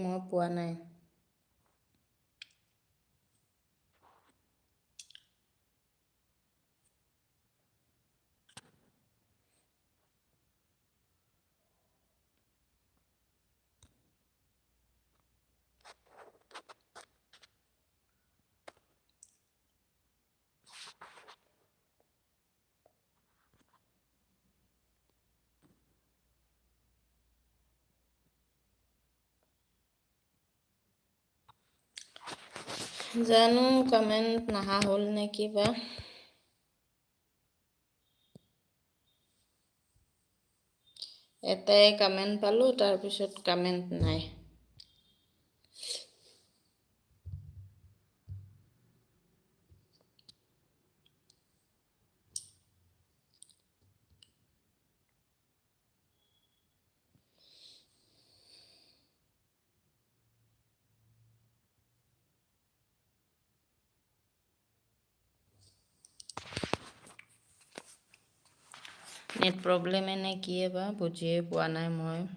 মই পোৱা নাই। জানো কমেণ্ট নাহা হ'ল নে কিবা। এটাই কমেণ্ট পালোঁ, তাৰপিছত কমেণ্ট নাই। নেট প্ৰব্লেমে নে কিয়ে বা বুজিয়ে পোৱা নাই মই।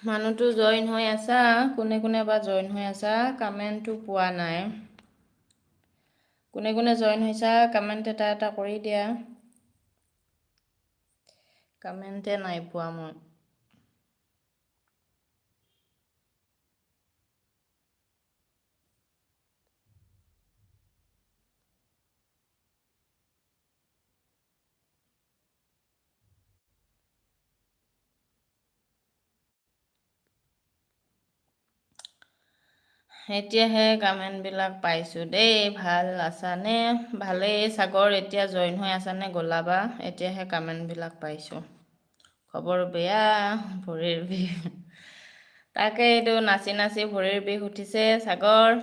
মানুহটো জইন হৈ আছা, কোনে কোনে বা জইন হৈ আছা, কমেণ্টটো পোৱা নাই। কোনে কোনে জইন হৈছা কমেণ্ট এটা এটা কৰি দিয়া। কমেণ্টে নাই পোৱা মই। এতিয়াহে কমেণ্টবিলাক পাইছোঁ দেই। ভাল আছানে? ভালেই। সাগৰ এতিয়া জইন হৈ আছানে গ'লাবা? এতিয়াহে কমেণ্টবিলাক পাইছোঁ। খবৰ বেয়া, ভৰিৰ বিষ। তাকে এইটো নাচি নাচি ভৰিৰ বিষ উঠিছে সাগৰ।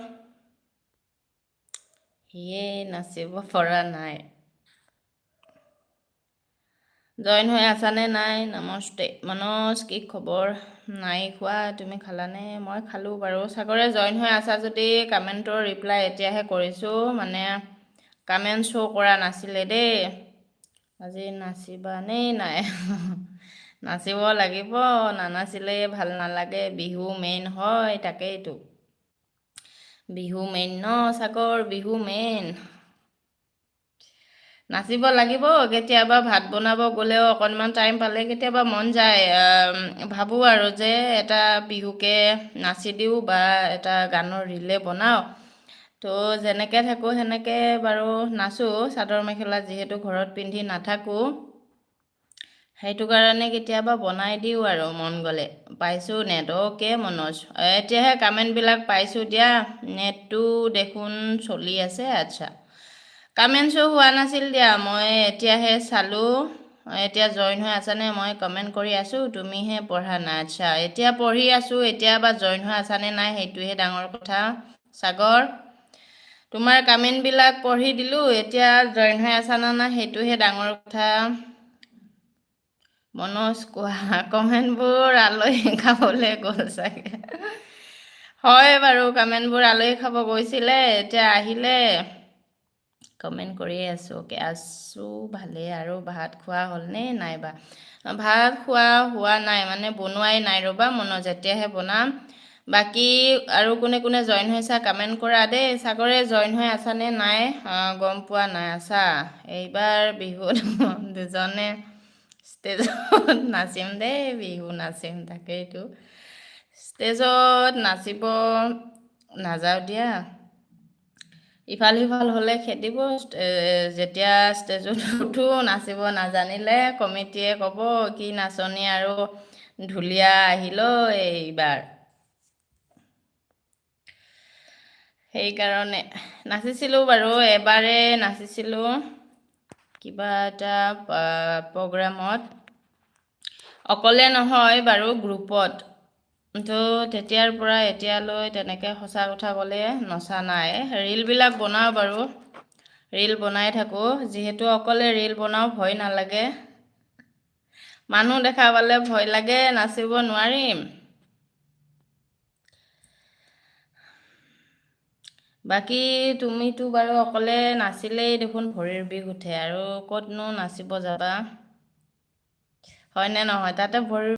সিয়ে নাচিব পৰা নাই। জইন হৈ আছানে নাই? নমস্তে মনোজ, কি খবৰ? নাই খোৱা, তুমি খালানে? মই খালোঁ বাৰু। সাগৰে জইন হৈ আছা যদি কমেণ্টৰ ৰিপ্লাই এতিয়াহে কৰিছোঁ, মানে কমেণ্ট শ্ব' কৰা নাছিলে দেই। আজি নাচিবানে নাই? নাচিব লাগিব, নানাচিলে ভাল নালাগে। বিহু মেইন হয়, তাকেইতো। বিহু মেইন ন সাগৰ, বিহু মেইন। নাচিব লাগিব। কেতিয়াবা ভাত বনাব গ'লেও অকণমান টাইম পালে কেতিয়াবা মন যায়, ভাবোঁ আৰু যে এটা বিহুকে নাচি দিওঁ বা এটা গানৰ ৰিলে বনাওঁ। তো যেনেকৈ থাকোঁ সেনেকৈ বাৰু নাচোঁ। চাদৰ মেখেলা যিহেতু ঘৰত পিন্ধি নাথাকোঁ, সেইটো কাৰণে কেতিয়াবা বনাই দিওঁ আৰু মন গ'লে। পাইছোঁ নেট, অ'কে মনোজ। এতিয়াহে কমেণ্টবিলাক পাইছোঁ দিয়া। নেটটো দেখোন চলি আছে, আচ্ছা। কমেণ্ট শ্ব' হোৱা নাছিল দিয়া, মই এতিয়াহে চালোঁ। এতিয়া জইন হৈ আছানে? মই কমেণ্ট কৰি আছোঁ, তুমিহে পঢ়া নাই। আচ্ছা, এতিয়া পঢ়ি আছোঁ। এতিয়া বা জইন হৈ আছানে নাই সেইটোহে ডাঙৰ কথা সাগৰ। তোমাৰ কমেণ্টবিলাক পঢ়ি দিলোঁ, এতিয়া জইন হৈ আছা নে নাই সেইটোহে ডাঙৰ কথা। মনোজ কোৱা, কমেণ্টবোৰ আলহী খাবলৈ গ'ল চাগে। হয় বাৰু, কমেণ্টবোৰ আলহী খাব গৈছিলে, এতিয়া আহিলে। কমেণ্ট কৰিয়ে আছোঁ। আছোঁ ভালে। আৰু ভাত খোৱা হ'লনে নাইবা? ভাত খোৱা হোৱা নাই, মানে বনোৱাই নাই ৰ'বা মনোজ, এতিয়াহে বনাম। বাকী আৰু কোনে কোনে জইন হৈছা কমেণ্ট কৰা দেই। সাগৰে জইন হৈ আছানে নাই গম পোৱা নাই। আছা, এইবাৰ বিহুত দুজনে ষ্টেজত নাচিম দেই, বিহু নাচিম। তাকেইতো ষ্টেজত নাচিব নাযাওঁ দিয়া। ইফাল সিফাল হ'লে খেদিব। যেতিয়া ষ্টেজত উঠো নাচিব নাজানিলে কমিটিয়ে ক'ব কি নাচনী আৰু ঢুলীয়া আহিল এইবাৰ। সেইকাৰণে নাচিছিলোঁ বাৰু, এবাৰে নাচিছিলোঁ কিবা এটা প্ৰগ্ৰামত। অকলে নহয় বাৰু, গ্ৰুপত। তো তেতিয়াৰ পৰা এতিয়ালৈ তেনেকৈ সঁচা কথা ক'লে নচা নাই। ৰীলবিলাক বনাওঁ বাৰু, ৰীল বনাই থাকোঁ। যিহেতু অকলে ৰীল বনাওঁ, ভয় নালাগে। মানুহ দেখা পালে ভয় লাগে, নাচিব নোৱাৰিম। বাকী তুমিতো বাৰু অকলে নাচিলেই দেখোন ভৰিৰ বিষ উঠে, আৰু ক'তনো নাচিব যাবা। হয়নে নহয় তাতে ভৰি